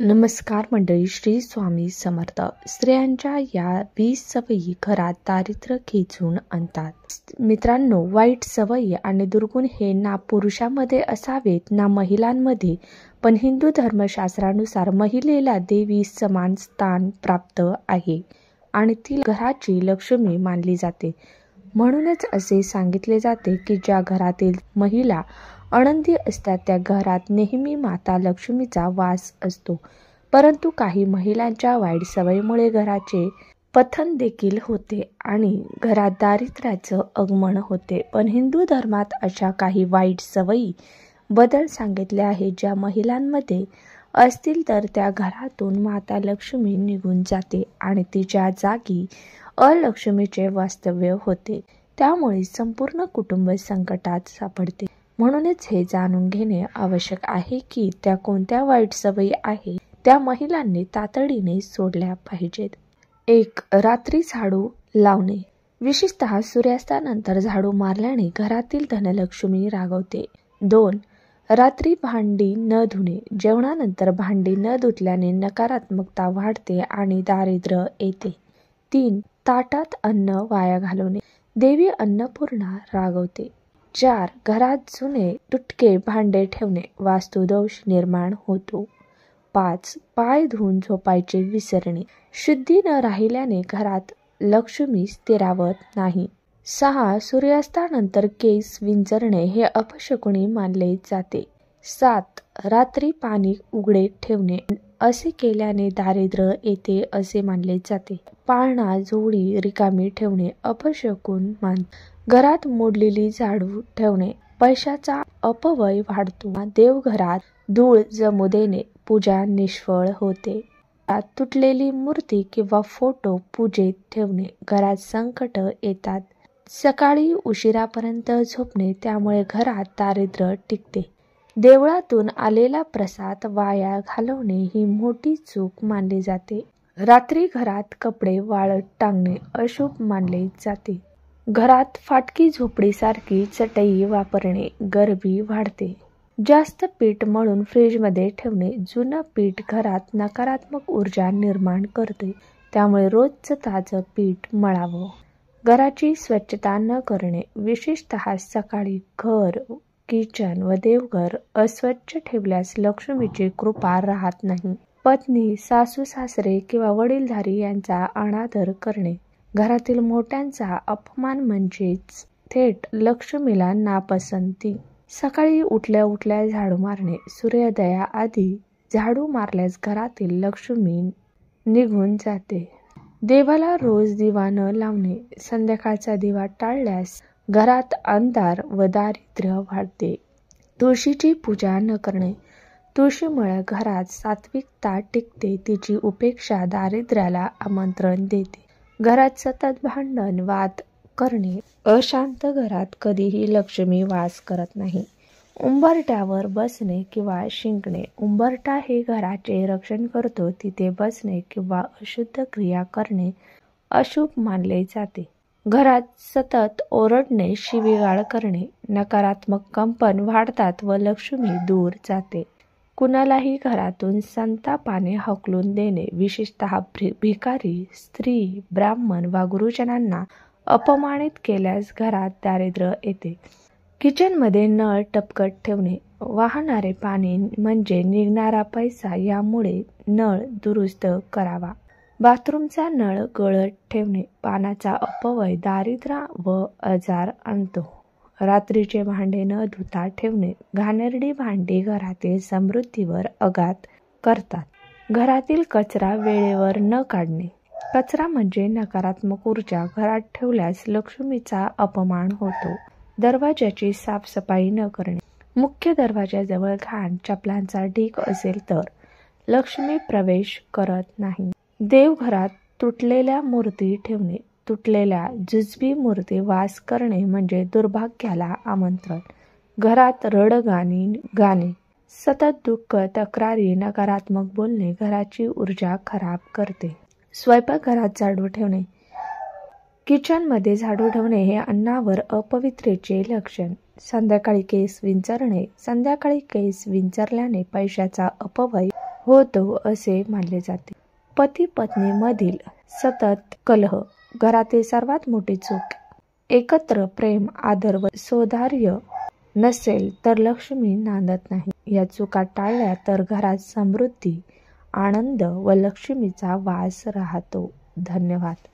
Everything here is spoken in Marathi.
नमस्कार मंडळी, श्री स्वामी समर्थ. स्त्रियांच्या या 20 सवयी घरात दारिद्र्य खेचून आणतात. मित्रांनो, वाईट सवयी आणि दुर्गुण हे ना पुरुषांमध्ये असावेत ना महिलांमध्ये, पण हिंदू धर्मशास्त्रानुसार महिलेला देवी समान स्थान प्राप्त आहे आणि ती घराची लक्ष्मी मानली जाते. म्हणूनच असे सांगितले जाते की ज्या घरातील महिला आनंदी असतात त्या घरात नेहमी माता लक्ष्मीचा वास असतो. परंतु काही महिलांच्या वाईट सवयीमुळे घराचे पतन देखील होते आणि घरात दारिद्र्याचं आगमन होते. पण हिंदू धर्मात अशा काही वाईट सवयी बदल सांगितले आहेत ज्या महिलांमध्ये असतील तर त्या घरातून माता लक्ष्मी निघून जाते आणि तिच्या जागी अलक्ष्मीचे वास्तव्य होते. त्यामुळे संपूर्ण कुटुंब संकटात सापडते. म्हणूनच हे जाणून घेणे आवश्यक आहे की त्या कोणत्या वाईट सवयी आहेत त्या महिलांनी तातडीने सोडल्या पाहिजेत. 1. रात्री झाडू लावणे. विशेषतः सूर्यास्तानंतर झाडू मारल्याने घरातील धनलक्ष्मी रागवते. 2. रात्री भांडी न धुणे. जेवणानंतर भांडी न धुतल्याने नकारात्मकता वाढते आणि दारिद्र्य येते. 3. ताटात अन्न वाया घालवणे. देवी अन्नपूर्णा रागवते. 4. घरात जुने तुटके भांडे ठेवणे. वास्तुदोष निर्माण होतो. 5. पाय धुवून झोपायचे विसरणे. शुद्धी न राहिल्याने घरात लक्ष्मी स्थिरावत नाही. 6. सूर्यास्तानंतर केस विंचरणे हे अपशकुनी मानले जाते. 7. रात्री पाणी उघडे ठेवणे. असे केल्याने दारिद्र्य येते असे मानले जाते. पाळणा जोडी रिकामी ठेवणे अपशकुन मान. घरात मोडलेली झाडू ठेवणे पैशाचा अपव्यय वाढतो. देवघरात धूळ जमू देणे पूजा निष्फळ होते. तुटलेली मूर्ती किंवा फोटो पूजेत ठेवणे घरात संकट येतात. सकाळी उशिरापर्यंत झोपणे त्यामुळे घरात दारिद्र्य टिकते. देवळातून आलेला प्रसाद वाया घालवणे ही मोठी चूक मानली जाते. रात्री घरात कपडे वाळत टांगणे अशुभ मानले जाते. घरात फाटकी झोपडीसारखी चटई वापरणे गरिबी वाढते. जास्त पीठ मळून फ्रीजमध्ये ठेवणे. जुनं पीठ घरात नकारात्मक ऊर्जा निर्माण करते. त्यामुळे रोजचं ताजं पीठ मळावं. घराची स्वच्छता न करणे. विशेषतः सकाळी घर, किचन व देवघर अस्वच्छ ठेवल्यास लक्ष्मीची कृपा राहत नाही. पत्नी, सासू सासरे किंवा वडीलधारी यांचा अनादर करणे. घरातील मोठ्यांचा अपमान म्हणजेच थेट लक्ष्मीला नापसंती. सकाळी उठल्या उठल्या झाडू मारणे. सूर्योदयाआधी झाडू मारल्यास घरातील लक्ष्मी निघून जाते. देवाला रोज दिवा न लावणे. संध्याकाळचा दिवा टाळल्यास घरात अंधार व दारिद्र्य वाढते. तुळशीची पूजा न करणे. तुळशीमुळे घरात सात्विकता टिकते. तिची उपेक्षा दारिद्र्याला आमंत्रण देते. घरात सतत भांडण वाद करणे. अशांत घरात कधीही लक्ष्मी वास करत नाही. उंबरठ्यावर बसणे किंवा शिंकणे. उंबरठा हे घराचे रक्षण करतो. तिथे बसणे किंवा अशुद्ध क्रिया करणे अशुभ मानले जाते. घरात सतत ओरडणे, शिवीगाळ करणे. नकारात्मक कंपन वाढतात व लक्ष्मी दूर जाते. कुणालाही घरातून संतापाने हकलून देणे, विशेषतः भिकारी, स्त्री, ब्राह्मण वा गुरुजनांना अपमानित केल्यास घरात दारिद्र्य येते. किचनमध्ये नळ टपकत ठेवणे. वाहणारे पाणी म्हणजे निघणारा पैसा, यामुळे नळ दुरुस्त करावा. बाथरूमचा नळ गळत ठेवणे पाण्याचा अपव्यय दारिद्र्य व आजार आणतो. रात्रीचे भांडे न धुता ठेवणे. घाणेरडी भांडी घरातील समृद्धीवर आघात करतात. घरातील कचरा वेळेवर न काढणे. कचरा म्हणजे नकारात्मक ऊर्जा. घरात ठेवल्यास लक्ष्मीचा अपमान होतो. दरवाजाची साफसफाई न करणे. मुख्य दरवाजाजवळ घाण, चपलांचा ढीग असेल तर लक्ष्मी प्रवेश करत नाही. देवघरात तुटलेल्या मूर्ती ठेवणे. तुटलेल्या जुजबी मूर्ती वास करणे म्हणजे दुर्भाग्याला आमंत्रण. घरात रडगाणी गाणे. सतत दुःख, तक्रारी, नकारात्मक बोलणे घराची ऊर्जा खराब करते. स्वयंपाकघरात झाडू ठेवणे. किचनमध्ये झाडू ठेवणे हे अन्नावर अपवित्रेचे लक्षण. संध्याकाळी केस विंचरणे. संध्याकाळी केस विंचरल्याने पैशाचा अपव्यय होतो असे मानले जाते. पती पत्नीमधील सतत कलह घरातील सर्वात मोठी चूक. एकत्र प्रेम, आदर व सौहार्द नसेल तर लक्ष्मी नांदत नाही. या चुका टाळल्या तर घरात समृद्धी, आनंद व लक्ष्मीचा वास राहतो. धन्यवाद.